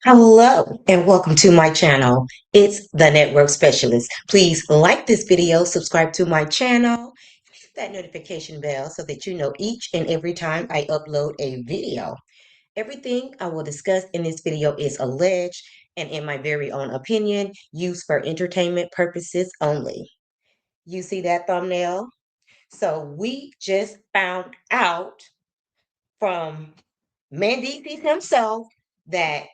Hello and welcome to my channel. It's the Network Specialist. Please like this video, subscribe to my channel, hit that notification bell so that you know each and every time I upload a video. Everything I will discuss in this video is alleged and in my very own opinion, used for entertainment purposes only. You see that thumbnail? So we just found out from Mendeecees himself that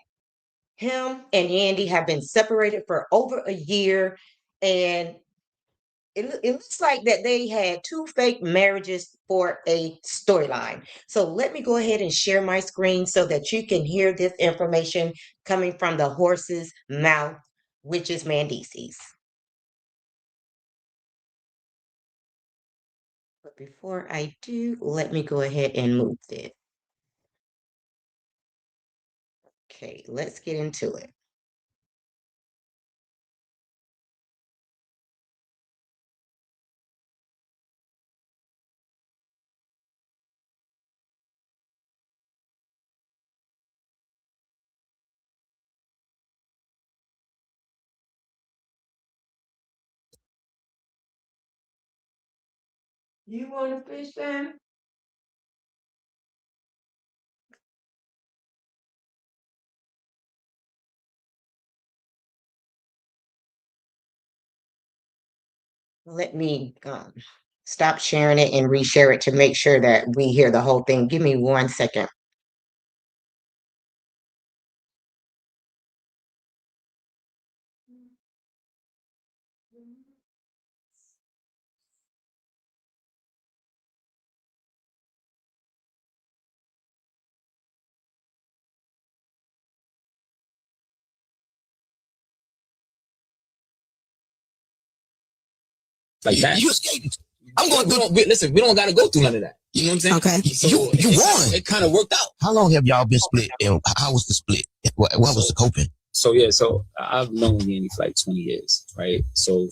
him and Yandy have been separated for over a year, and it looks like that they had two fake marriages for a storyline. So let me go ahead and share my screen so that you can hear this information coming from the horse's mouth, which is Mendeecees. But before I do, let me go ahead and move it. Okay, let's get into it. You want to fish then? Let me stop sharing it and reshare it to make sure that we hear the whole thing. Give me 1 second. Like that. You escaped. I'm going through. Listen, we don't got to go through none of that. You know what I'm saying? Okay. So you won. It kind of worked out. How long have y'all been split? And how was the split? What was the coping? So I've known Yanni for like 20 years, right? So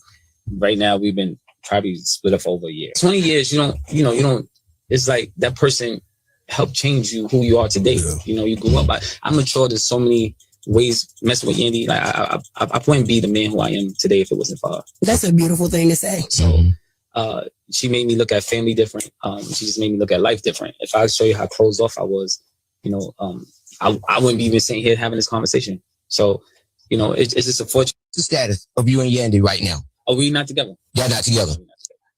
right now we've been probably split up for over a year. 20 years, you don't. It's like that person helped change you who you are today. Yeah. You know, you grew up. I'm matured in so many ways. Messing with Yanni, like I wouldn't be the man who I am today if it wasn't for her. That's a beautiful thing to say. So she made me look at family different. She just made me look at life different. If I show you how closed off I was, I wouldn't be even sitting here having this conversation. So, it's just a fortune. The status of you and Yandy right now? Are we not together? Y'all not together.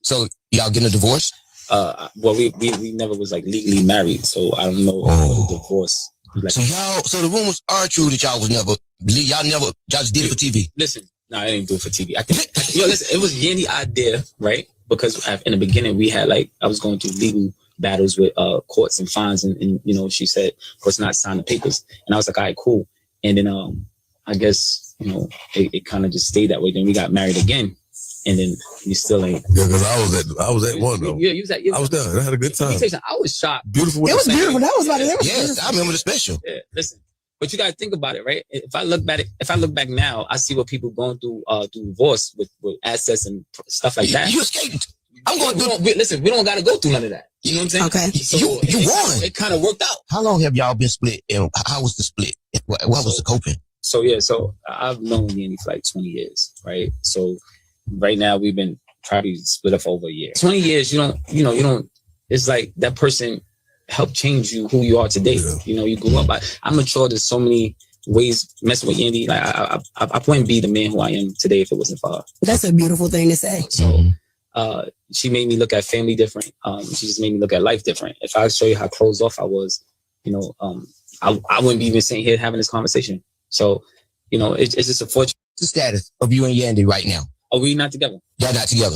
So y'all getting a divorce? Well, we never was like legally married, so I don't know what a divorce. Like. So the rumors are true that y'all just did it for TV. Listen, no, I didn't do it for TV. Listen, it was Yandy's idea, right? Because in the beginning we had I was going through legal battles with courts and fines, and she said, of course, not sign the papers, and I was like, all right, cool. And then I guess it kind of just stayed that way. Then we got married again, and then we still ain't. Yeah, because I was at one though. Yeah, you was at. I was there. I had a good time. I was shocked. Beautiful. It was beautiful. That was about it. Yes, I remember the special. Yeah, listen. But you gotta think about it, right? If I look back now, I see what people going through divorce with assets and stuff like that. You escaped. I'm going through. Listen, we don't gotta go through none of that. You know what I'm saying? Okay. So you won. It kind of worked out. How long have y'all been split? And how was the split? What was the coping? So I've known Yanni for like 20 years, right? So right now we've been probably split up for over a year. 20 years, you don't. It's like that person helped change you who you are today. Yeah. You grew up. I'm matured in so many ways. Messing with Yandy, like I wouldn't be the man who I am today if it wasn't for her. That's a beautiful thing to say. So she made me look at family different. She just made me look at life different. If I show you how closed off I was, I wouldn't be even sitting here having this conversation. So, it's just a fortune. The status of you and Yandy right now? Are we not together? Y'all not together.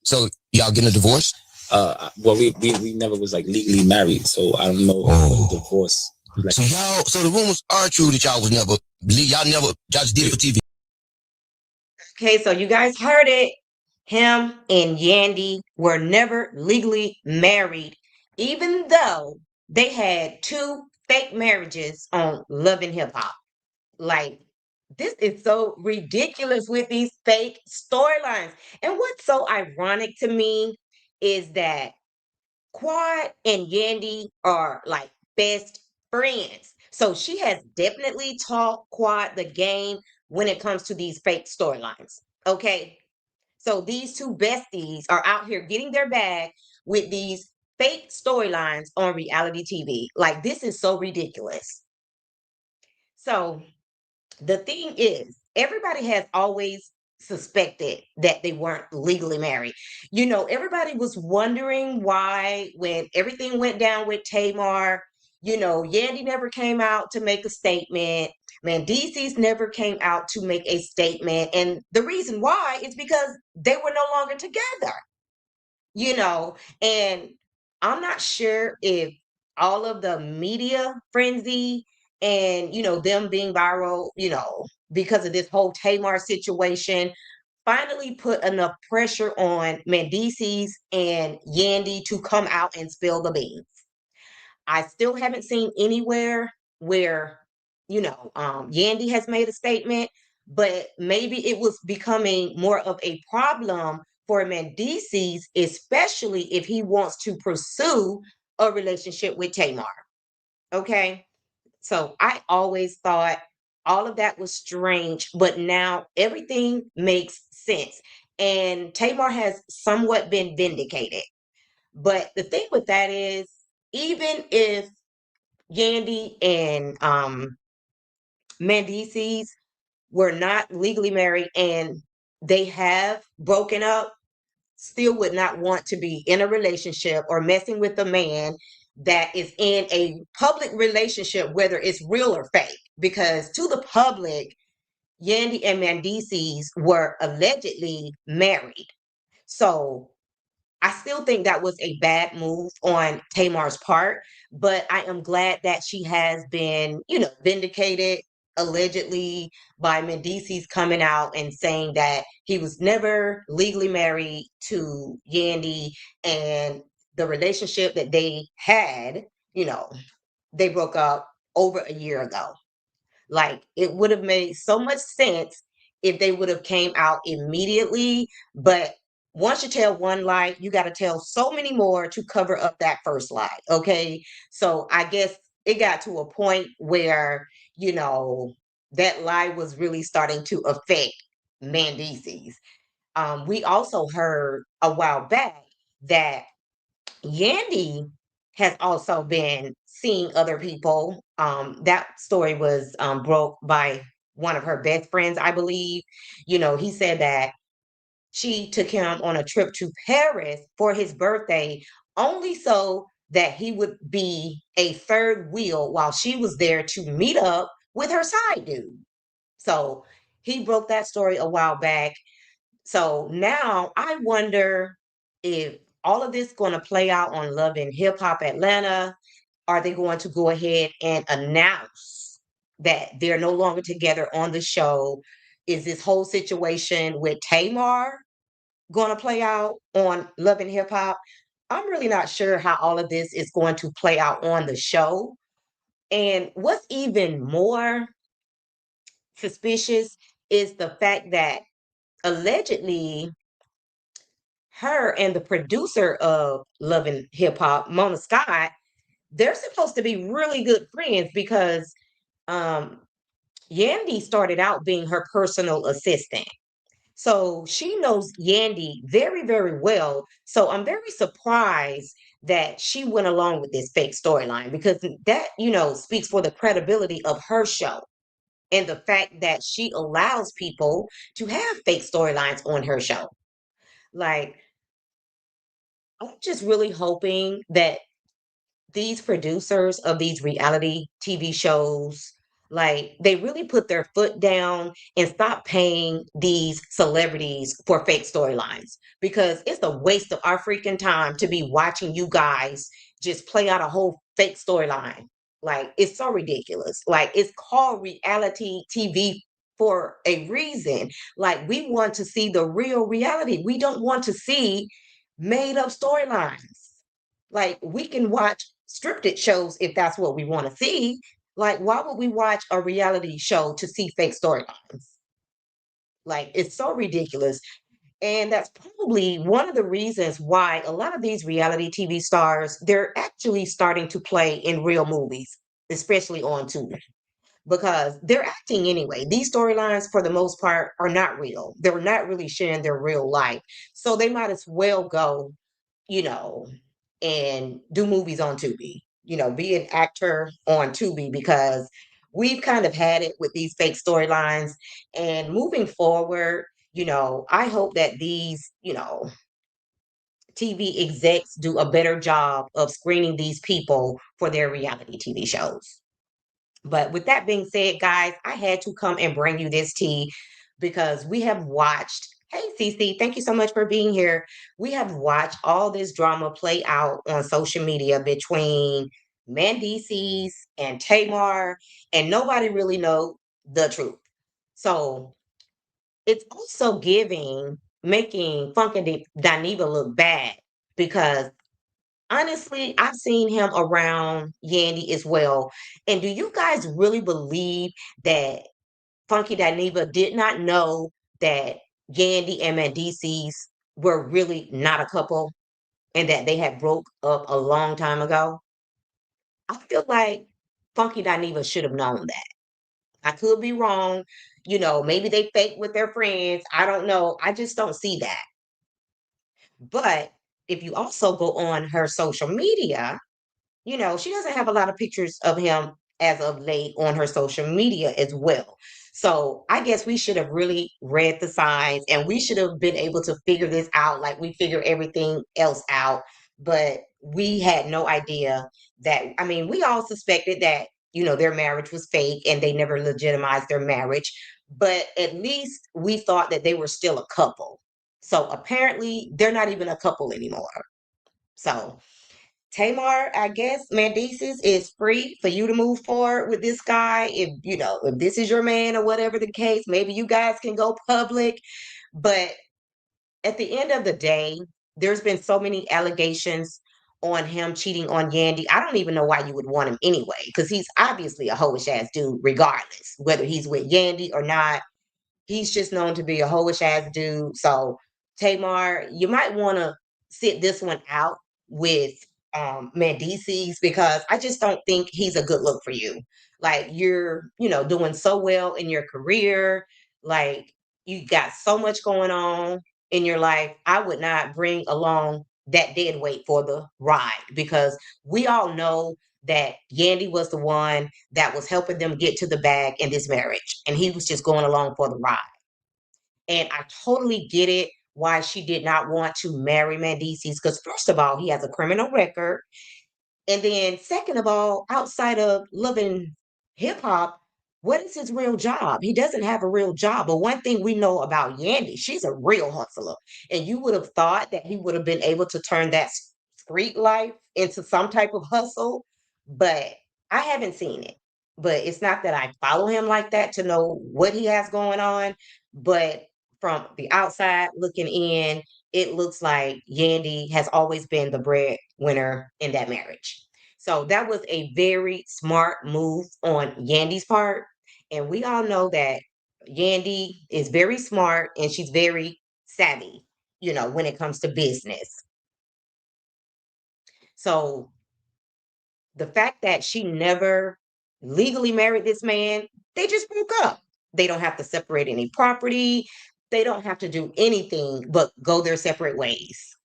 So y'all getting a divorce? Well, we never was like legally married, so I don't know what a divorce. Like. So the rumors are true that y'all just did it for TV. Okay, so you guys heard it. Him and Yandy were never legally married, even though they had two fake marriages on Love and Hip Hop. Like, this is so ridiculous with these fake storylines. And what's so ironic to me is that Quad and Yandy are like best friends. So she has definitely taught Quad the game when it comes to these fake storylines. Okay. So these two besties are out here getting their bag with these fake storylines on reality TV. Like, this is so ridiculous. So the thing is, everybody has always suspected that they weren't legally married. Everybody was wondering why, when everything went down with Tamar, Yandy never came out to make a statement. Mendeecees never came out to make a statement. And the reason why is because they were no longer together you know, and I'm not sure if all of the media frenzy and, them being viral, because of this whole Tamar situation, finally put enough pressure on Mendeecees and Yandy to come out and spill the beans. I still haven't seen anywhere where, Yandy has made a statement, but maybe it was becoming more of a problem for Mendeecees, especially if he wants to pursue a relationship with Tamar. Okay. So I always thought all of that was strange, but now everything makes sense. And Tamar has somewhat been vindicated. But the thing with that is, even if Yandy and Mendeecees were not legally married and they have broken up, still would not want to be in a relationship or messing with a man that is in a public relationship, whether it's real or fake. Because to the public, Yandy and Mendeecees were allegedly married. So I still think that was a bad move on Tamar's part, but I am glad that she has been, vindicated allegedly by Mendeecees coming out and saying that he was never legally married to Yandy, and the relationship that they had, you know, they broke up over a year ago. Like, it would have made so much sense if they would have came out immediately, but once you tell one lie, you got to tell so many more to cover up that first lie. Okay. So I guess it got to a point where, that lie was really starting to affect Mendeecees. We also heard a while back that Yandy has also been seeing other people. That story was broke by one of her best friends, I believe. He said that she took him on a trip to Paris for his birthday only so that he would be a third wheel while she was there to meet up with her side dude. So he broke that story a while back. So now I wonder if all of this going to play out on Love and Hip Hop Atlanta. Are they going to go ahead and announce that they're no longer together on the show? Is this whole situation with Tamar going to play out on Love and Hip Hop? I'm really not sure how all of this is going to play out on the show. And what's even more suspicious is the fact that allegedly her and the producer of Love and Hip Hop, Mona Scott, they're supposed to be really good friends because um, Yandy started out being her personal assistant. So she knows Yandy very, very well. So I'm very surprised that she went along with this fake storyline because that, speaks for the credibility of her show and the fact that she allows people to have fake storylines on her show. Like, I'm just really hoping that these producers of these reality TV shows, like, they really put their foot down and stop paying these celebrities for fake storylines because it's a waste of our freaking time to be watching you guys just play out a whole fake storyline. Like, it's so ridiculous. Like, it's called reality TV for a reason. Like, we want to see the real reality. We don't want to see made up storylines. Like, we can watch scripted shows if that's what we want to see. Like, why would we watch a reality show to see fake storylines? Like, it's so ridiculous. And that's probably one of the reasons why a lot of these reality TV stars, they're actually starting to play in real movies. especially on Tubi, because they're acting anyway. These storylines, for the most part, are not real. They're not really sharing their real life. So they might as well go, you know, and do movies on Tubi, be an actor on Tubi, because we've kind of had it with these fake storylines. And moving forward, I hope that these, TV execs do a better job of screening these people for their reality TV shows. But with that being said, guys, I had to come and bring you this tea because we have watched. Hey, Cece, thank you so much for being here. We have watched all this drama play out on social media between Mendeecees and Tamar, and nobody really know the truth. So it's also making Funky Dineva look bad, because honestly, I've seen him around Yandy as well. And do you guys really believe that Funky Dineva did not know that Yandy and Mendeecees were really not a couple and that they had broke up a long time ago? I feel like Funky Dineva should have known that. I could be wrong. Maybe they fake with their friends. I don't know. I just don't see that. But if you also go on her social media, she doesn't have a lot of pictures of him as of late on her social media as well. So I guess we should have really read the signs, and we should have been able to figure this out like we figure everything else out. But we had no idea that, I mean, we all suspected that, their marriage was fake and they never legitimized their marriage. But at least we thought that they were still a couple. So apparently they're not even a couple anymore. So Tamar, I guess Mendeecees is free for you to move forward with this guy. If this is your man or whatever the case, maybe you guys can go public. But at the end of the day, there's been so many allegations on him cheating on Yandy. I don't even know why you would want him anyway, because he's obviously a hoish ass dude, regardless, whether he's with Yandy or not. He's just known to be a hoish ass dude. So Tamar, you might want to sit this one out with Mendeecees, because I just don't think he's a good look for you. Like, you're, doing so well in your career. Like, you got so much going on in your life. I would not bring along that dead weight for the ride, because we all know that Yandy was the one that was helping them get to the bag in this marriage, and he was just going along for the ride. And I totally get it why she did not want to marry Mendeecees, because first of all, he has a criminal record. And then, second of all, outside of loving hip hop, what is his real job? He doesn't have a real job. But one thing we know about Yandy, she's a real hustler. And you would have thought that he would have been able to turn that street life into some type of hustle. But I haven't seen it. But it's not that I follow him like that to know what he has going on. But from the outside looking in, it looks like Yandy has always been the breadwinner in that marriage. So that was a very smart move on Yandy's part. And we all know that Yandy is very smart and she's very savvy, when it comes to business. So the fact that she never legally married this man, they just broke up. They don't have to separate any property. They don't have to do anything but go their separate ways.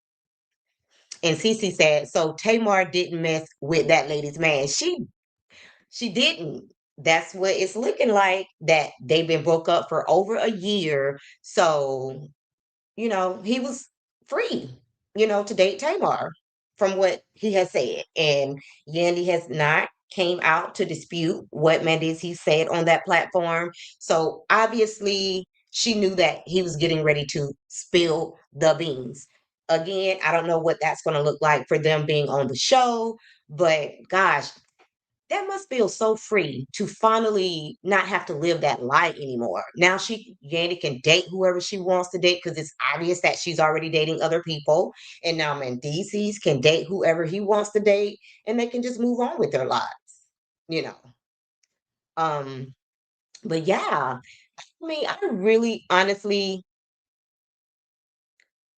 And Cece said, so Tamar didn't mess with that lady's man. She didn't. That's what it's looking like, that they've been broke up for over a year. So, he was free, to date Tamar, from what he has said. And Yandy has not came out to dispute what Mendeecees said on that platform. So obviously she knew that he was getting ready to spill the beans. Again, I don't know what that's going to look like for them being on the show, but gosh, that must feel so free to finally not have to live that lie anymore. Now Yandy can date whoever she wants to date, because it's obvious that she's already dating other people. And now Mendeecees can date whoever he wants to date, and they can just move on with their lives, you know. Um, but yeah, I mean, I really honestly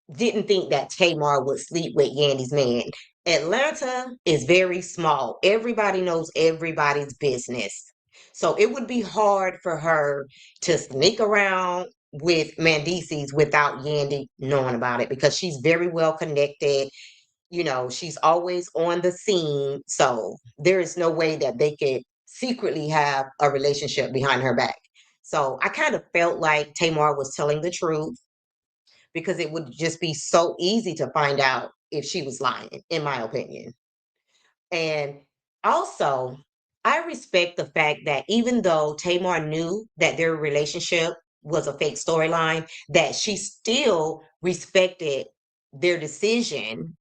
didn't think that Tamar would sleep with Yandy's man. Atlanta is very small. Everybody knows everybody's business. So it would be hard for her to sneak around with Mendeecees without Yandy knowing about it because she's very well connected. You know, she's always on the scene. So there is no way that they could secretly have a relationship behind her back. So I kind of felt like Tamar was telling the truth because it would just be so easy to find out if she was lying, in my opinion. And also, I respect the fact that even though Tamar knew that their relationship was a fake storyline, that she still respected their decision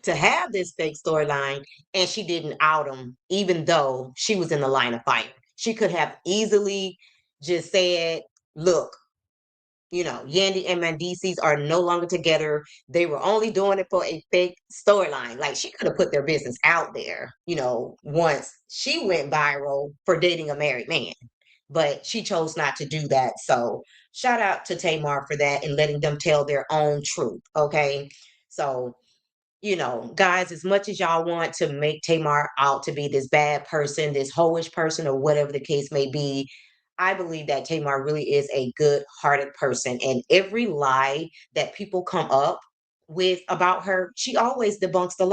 to have this fake storyline and she didn't out him, even though she was in the line of fire. She could have easily just said, look, Yandy and Mendeecees are no longer together. They were only doing it for a fake storyline. Like she could have put their business out there, once she went viral for dating a married man. But she chose not to do that. So shout out to Tamar for that and letting them tell their own truth. Okay. So guys, as much as y'all want to make Tamar out to be this bad person, this hoish person, or whatever the case may be, I believe that Tamar really is a good hearted person. And every lie that people come up with about her, she always debunks the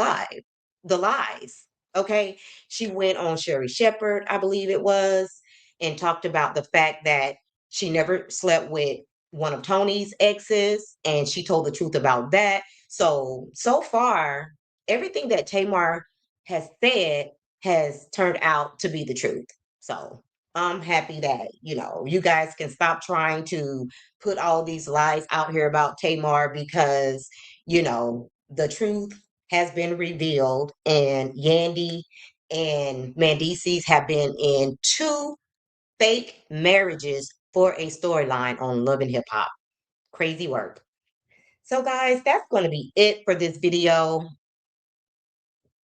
lies. Okay. She went on Sherry Shepherd, I believe it was, and talked about the fact that she never slept with one of Tony's exes, and she told the truth about that. So far, everything that Tamar has said has turned out to be the truth. So I'm happy that, you guys can stop trying to put all these lies out here about Tamar because, the truth has been revealed and Yandy and Mendeecees have been in two fake marriages for a storyline on Love and Hip Hop. Crazy work. So guys, that's going to be it for this video.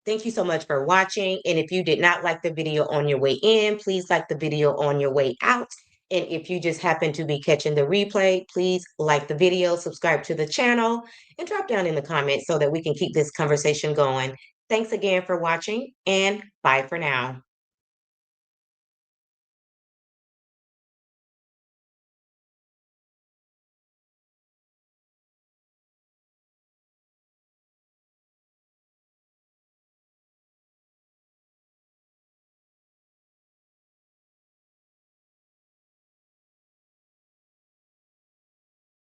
Thank you so much for watching. And if you did not like the video on your way in, please like the video on your way out. And if you just happen to be catching the replay, please like the video, subscribe to the channel, and drop down in the comments so that we can keep this conversation going. Thanks again for watching, and bye for now.